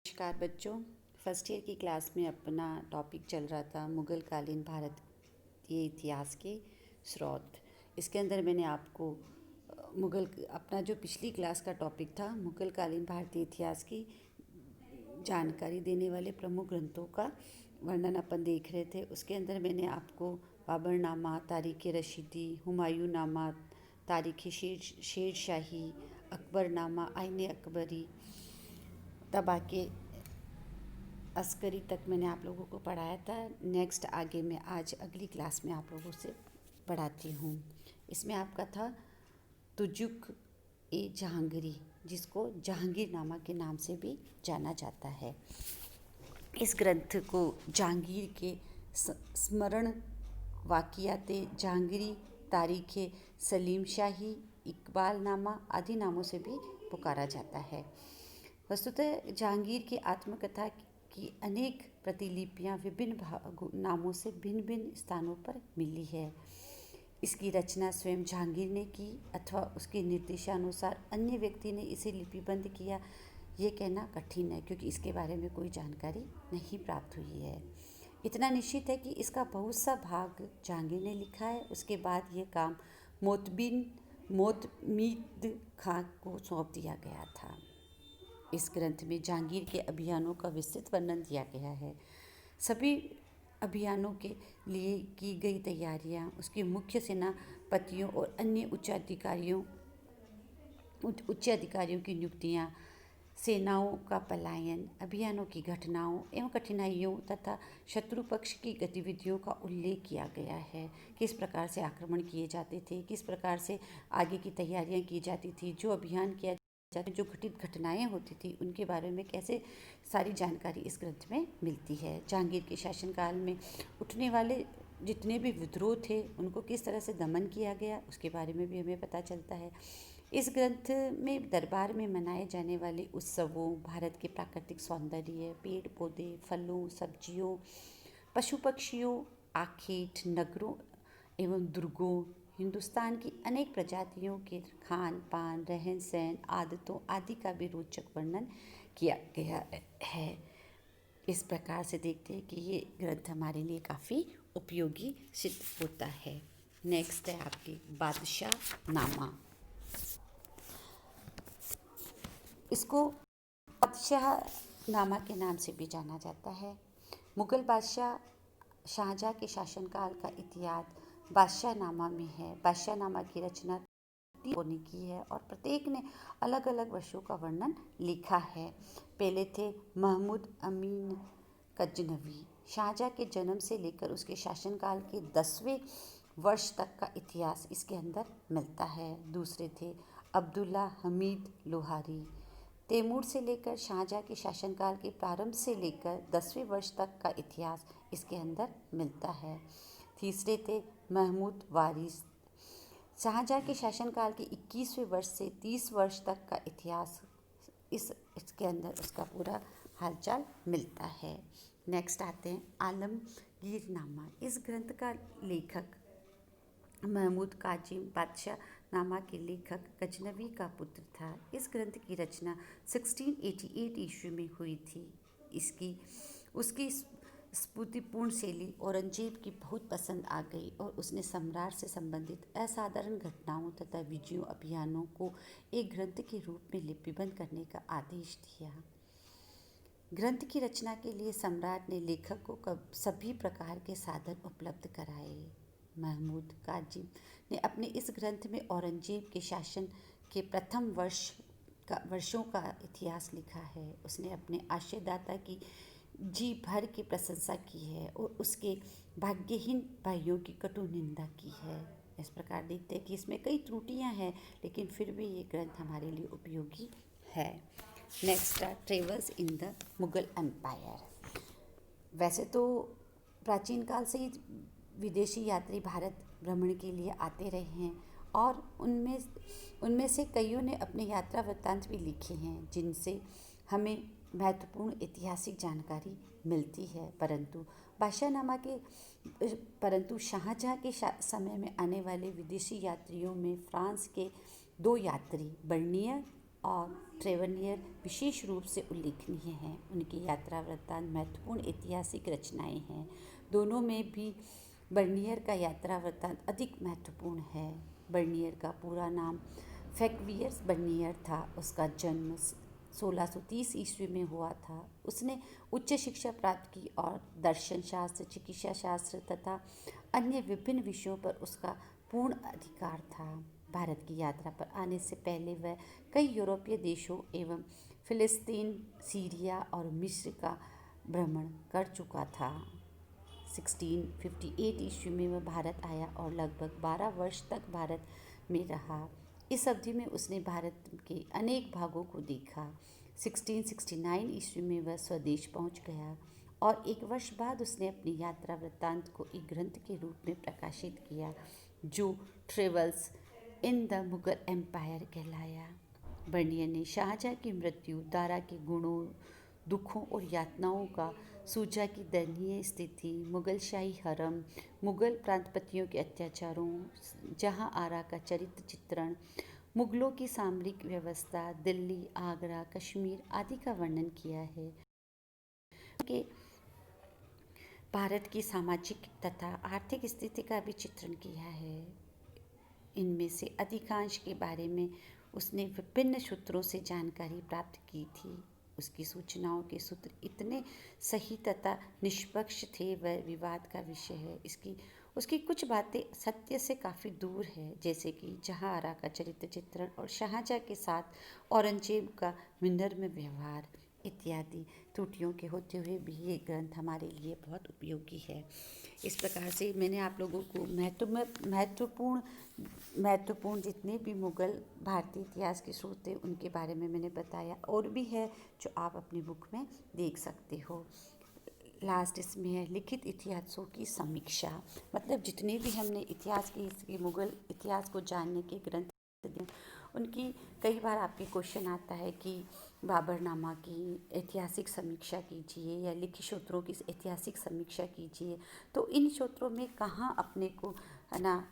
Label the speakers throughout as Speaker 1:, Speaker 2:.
Speaker 1: नमस्कार बच्चों। First year की क्लास में अपना टॉपिक चल रहा था मुग़ल कालीन भारतीय इतिहास के स्रोत। इसके अंदर मैंने आपको मुग़ल अपना जो पिछली क्लास का टॉपिक था मुग़ल कालीन भारतीय इतिहास की जानकारी देने वाले प्रमुख ग्रंथों का वर्णन अपन देख रहे थे। उसके अंदर मैंने आपको बाबरनामा, तारीख़ रशीदी, हुमायूंनामा, तारीख़ शेरशाही, अकबरनामा, आईन अकबरी, तब आके अस्करी तक मैंने आप लोगों को पढ़ाया था। नेक्स्ट आगे मैं आज अगली क्लास में आप लोगों से पढ़ाती हूँ। इसमें आपका था तुजुक ए जहांगीरी, जिसको जहांगीरनामा के नाम से भी जाना जाता है। इस ग्रंथ को जहांगीर के स्मरण वाक़ियाते जहांगीरी, तारीख़ सलीम शाही, इकबालनामा आदि नामों से भी पुकारा जाता है। वस्तुतः जहांगीर की आत्मकथा की अनेक प्रतिलिपियां विभिन्न नामों से भिन्न भिन्न स्थानों पर मिली है। इसकी रचना स्वयं जहांगीर ने की अथवा उसके निर्देशानुसार अन्य व्यक्ति ने इसे लिपिबद्ध किया, ये कहना कठिन है, क्योंकि इसके बारे में कोई जानकारी नहीं प्राप्त हुई है। इतना निश्चित है कि इसका बहुत सा भाग जहांगीर ने लिखा है। उसके बाद ये काम मोतमीद खां को सौंप दिया गया था। इस ग्रंथ में जहांगीर के अभियानों का विस्तृत वर्णन दिया गया है। सभी अभियानों के लिए की गई तैयारियां, उसके मुख्य सेनापतियों और अन्य उच्च अधिकारियों की नियुक्तियां, सेनाओं का पलायन, अभियानों की घटनाओं एवं कठिनाइयों तथा शत्रु पक्ष की गतिविधियों का उल्लेख किया गया है। किस प्रकार से आक्रमण किए जाते थे, किस प्रकार से आगे की तैयारियां की जाती थी, जो अभियान किया जो घटित घटनाएं होती थी उनके बारे में कैसे सारी जानकारी इस ग्रंथ में मिलती है। जहांगीर के शासनकाल में उठने वाले जितने भी विद्रोह थे उनको किस तरह से दमन किया गया, उसके बारे में भी हमें पता चलता है। इस ग्रंथ में दरबार में मनाए जाने वाले उत्सवों, भारत के प्राकृतिक सौंदर्य, पेड़ पौधे, फलों, सब्जियों, पशु पक्षियों, आखेट, नगरों एवं दुर्गों, हिंदुस्तान की अनेक प्रजातियों के खान पान, रहन सहन, आदतों आदि का भी रोचक वर्णन किया गया है। इस प्रकार से देखते हैं कि ये ग्रंथ हमारे लिए काफ़ी उपयोगी सिद्ध होता है। नेक्स्ट है आपकी बादशाह नामा। इसको बादशाह नामा के नाम से भी जाना जाता है। मुग़ल बादशाह शाहजहाँ के शासनकाल का इतिहास बादशाहनामा में है। बादशाहनामा की रचना 3 ने की है और प्रत्येक ने अलग अलग वर्षों का वर्णन लिखा है। पहले थे महमूद अमीन गजनवी। शाहजहाँ के जन्म से लेकर उसके शासनकाल के 10वें वर्ष तक का इतिहास इसके अंदर मिलता है। दूसरे थे अब्दुल्ला हमीद लोहारी। तैमूर से लेकर शाहजहाँ के शासनकाल के प्रारंभ से लेकर 10वें वर्ष तक का इतिहास इसके अंदर मिलता है। तीसरे थे महमूद वारिस। शाहजहाँ के शासनकाल के 21वें वर्ष से 30 वर्ष तक का इतिहास इसके अंदर उसका पूरा हालचाल मिलता है। नेक्स्ट आते हैं आलमगीरनामा। इस ग्रंथ का लेखक महमूद काजिम बादशाहनामा के लेखक गजनवी का पुत्र था। इस ग्रंथ की रचना 1688 ईस्वी में हुई थी। उसकी स्फूर्तिपूर्ण शैली औरंगजेब की बहुत पसंद आ गई और उसने सम्राट से संबंधित असाधारण घटनाओं तथा विजयों अभियानों को एक ग्रंथ के रूप में लिपिबद्ध करने का आदेश दिया। ग्रंथ की रचना के लिए सम्राट ने लेखक को सभी प्रकार के साधन उपलब्ध कराए। महमूद काजिम ने अपने इस ग्रंथ में औरंगजेब के शासन के प्रथम वर्षों का इतिहास लिखा है। उसने अपने आश्रयदाता की जी भर की प्रशंसा की है और उसके भाग्यहीन भाइयों की कटु निंदा की है। इस प्रकार देखते हैं कि इसमें कई त्रुटियां हैं, लेकिन फिर भी ये ग्रंथ हमारे लिए उपयोगी है। नेक्स्ट है travels in the Mughal empire. वैसे तो प्राचीन काल से ही विदेशी यात्री भारत भ्रमण के लिए आते रहे हैं और उनमें से कईयों ने अपने यात्रा वृत्तांत भी लिखे हैं, जिनसे हमें महत्वपूर्ण ऐतिहासिक जानकारी मिलती है। परंतु शाहजहाँ के समय में आने वाले विदेशी यात्रियों में फ्रांस के 2 यात्री बर्नियर और ट्रेवनियर विशेष रूप से उल्लेखनीय हैं। उनकी यात्रा वृत्तांत महत्वपूर्ण ऐतिहासिक रचनाएं हैं। दोनों में भी बर्नियर का यात्रा वृत्तांत अधिक महत्वपूर्ण है। बर्नियर का पूरा नाम फैक्वियस बर्नियर था। उसका जन्म 1630 ईस्वी में हुआ था। उसने उच्च शिक्षा प्राप्त की और दर्शन शास्त्र, चिकित्सा शास्त्र तथा अन्य विभिन्न विषयों पर उसका पूर्ण अधिकार था। भारत की यात्रा पर आने से पहले वह कई यूरोपीय देशों एवं फिलिस्तीन, सीरिया और मिस्र का भ्रमण कर चुका था। 1658 ईस्वी में वह भारत आया और लगभग 12 वर्ष तक भारत में रहा। इस अवधि में उसने भारत के अनेक भागों को देखा। 1669 ईस्वी में वह स्वदेश पहुंच गया और एक वर्ष बाद उसने अपनी यात्रा वृत्तांत को एक ग्रंथ के रूप में प्रकाशित किया, जो travels in the Mughal empire कहलाया। बर्नियर ने शाहजहाँ की मृत्यु, दारा के गुणों, दुखों और यातनाओं का सूजा की दयनीय स्थिति, मुगल शाही हरम, मुगल प्रांतपतियों के अत्याचारों, जहां आरा का चरित्र चित्रण, मुगलों की सामरिक व्यवस्था, दिल्ली, आगरा, कश्मीर आदि का वर्णन किया है। कि भारत की सामाजिक तथा आर्थिक स्थिति का भी चित्रण किया है। इनमें से अधिकांश के बारे में उसने विभिन्न सूत्रों से जानकारी प्राप्त की थी। उसकी सूचनाओं के सूत्र इतने सही तथा निष्पक्ष थे, वह विवाद का विषय है। उसकी कुछ बातें सत्य से काफ़ी दूर है, जैसे कि जहाँ आरा का चरित्र चित्रण और शाहजहाँ के साथ औरंगजेब का विनम्र व्यवहार इत्यादि त्रुटियों के होते हुए भी ये ग्रंथ हमारे लिए बहुत उपयोगी है। इस प्रकार से मैंने आप लोगों को महत्वपूर्ण जितने भी मुगल भारतीय इतिहास के स्रोत थे उनके बारे में मैंने बताया, और भी है जो आप अपनी बुक में देख सकते हो। लास्ट इसमें है लिखित इतिहासों की समीक्षा, मतलब जितने भी हमने इतिहास की मुगल इतिहास को जानने के ग्रंथ दिए, उनकी कई बार आपके क्वेश्चन आता है कि बाबरनामा की ऐतिहासिक समीक्षा कीजिए या लिखित सूत्रों की ऐतिहासिक समीक्षा कीजिए। तो इन सूत्रों में कहाँ अपने को है ना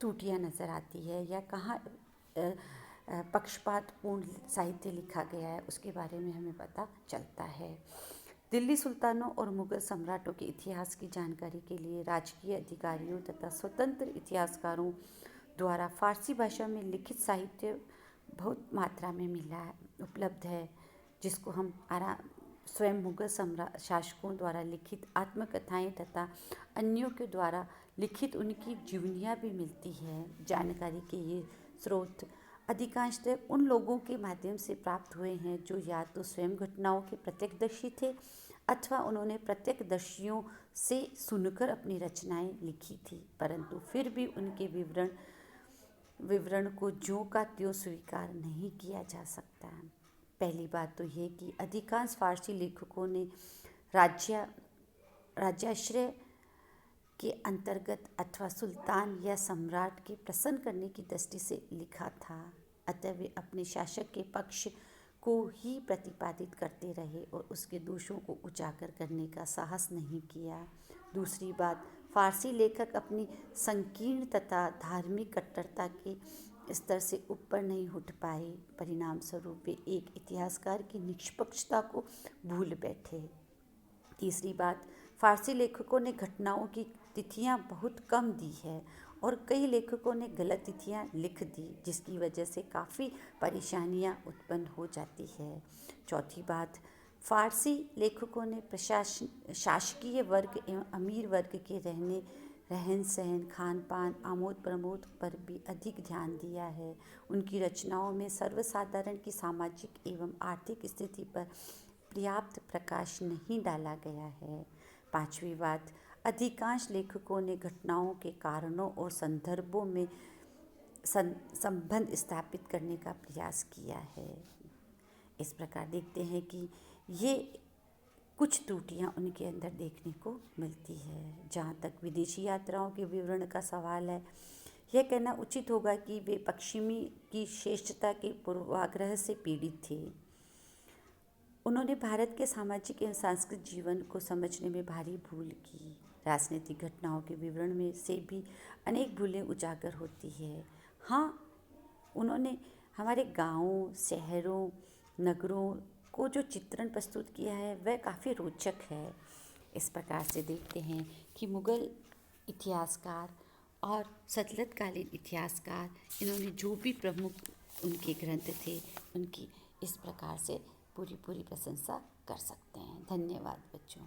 Speaker 1: त्रुटियाँ नज़र आती है या कहाँ पक्षपातपूर्ण साहित्य लिखा गया है, उसके बारे में हमें पता चलता है। दिल्ली सुल्तानों और मुगल सम्राटों के इतिहास की जानकारी के लिए राजकीय अधिकारियों तथा स्वतंत्र इतिहासकारों द्वारा फारसी भाषा में लिखित साहित्य बहुत मात्रा में उपलब्ध है, जिसको हम स्वयं मुगल शासकों द्वारा लिखित आत्मकथाएं तथा अन्यों के द्वारा लिखित उनकी जीवनियाँ भी मिलती है। जानकारी के ये स्रोत अधिकांशतः उन लोगों के माध्यम से प्राप्त हुए हैं जो या तो स्वयं घटनाओं के प्रत्यक्षदर्शी थे अथवा उन्होंने प्रत्यक्षदर्शियों से सुनकर अपनी रचनाएं लिखी थी, परंतु फिर भी उनके विवरण को ज्यों का त्यों स्वीकार नहीं किया जा सकता। पहली बात तो ये कि अधिकांश फारसी लेखकों ने राज्याश्रय के अंतर्गत अथवा सुल्तान या सम्राट के प्रसन्न करने की दृष्टि से लिखा था, अतः वे अपने शासक के पक्ष को ही प्रतिपादित करते रहे और उसके दोषों को उजागर करने का साहस नहीं किया। दूसरी बात, फारसी लेखक अपनी संकीर्ण तथा धार्मिक कट्टरता के स्तर से ऊपर नहीं उठ पाए। परिणाम स्वरूप वे एक इतिहासकार की निष्पक्षता को भूल बैठे। तीसरी बात, फारसी लेखकों ने घटनाओं की तिथियां बहुत कम दी है और कई लेखकों ने गलत तिथियां लिख दी, जिसकी वजह से काफ़ी परेशानियां उत्पन्न हो जाती है। चौथी बात, फारसी लेखकों ने शासकीय वर्ग एवं अमीर वर्ग के रहन सहन, खान पान, आमोद प्रमोद पर भी अधिक ध्यान दिया है। उनकी रचनाओं में सर्वसाधारण की सामाजिक एवं आर्थिक स्थिति पर पर्याप्त प्रकाश नहीं डाला गया है। पांचवी बात, अधिकांश लेखकों ने घटनाओं के कारणों और संदर्भों में संबंध स्थापित करने का प्रयास किया है। इस प्रकार देखते हैं कि ये कुछ त्रुटियां उनके अंदर देखने को मिलती है। जहाँ तक विदेशी यात्राओं के विवरण का सवाल है, यह कहना उचित होगा कि वे पश्चिमी की श्रेष्ठता के पूर्वाग्रह से पीड़ित थे। उन्होंने भारत के सामाजिक एवं सांस्कृतिक जीवन को समझने में भारी भूल की। राजनीतिक घटनाओं के विवरण में से भी अनेक भूलें उजागर होती है। हाँ, उन्होंने हमारे गाँवों, शहरों, नगरों को जो चित्रण प्रस्तुत किया है वह काफ़ी रोचक है। इस प्रकार से देखते हैं कि मुग़ल इतिहासकार और सल्तनतकालीन इतिहासकार, इन्होंने जो भी प्रमुख उनके ग्रंथ थे उनकी इस प्रकार से पूरी पूरी प्रशंसा कर सकते हैं। धन्यवाद बच्चों।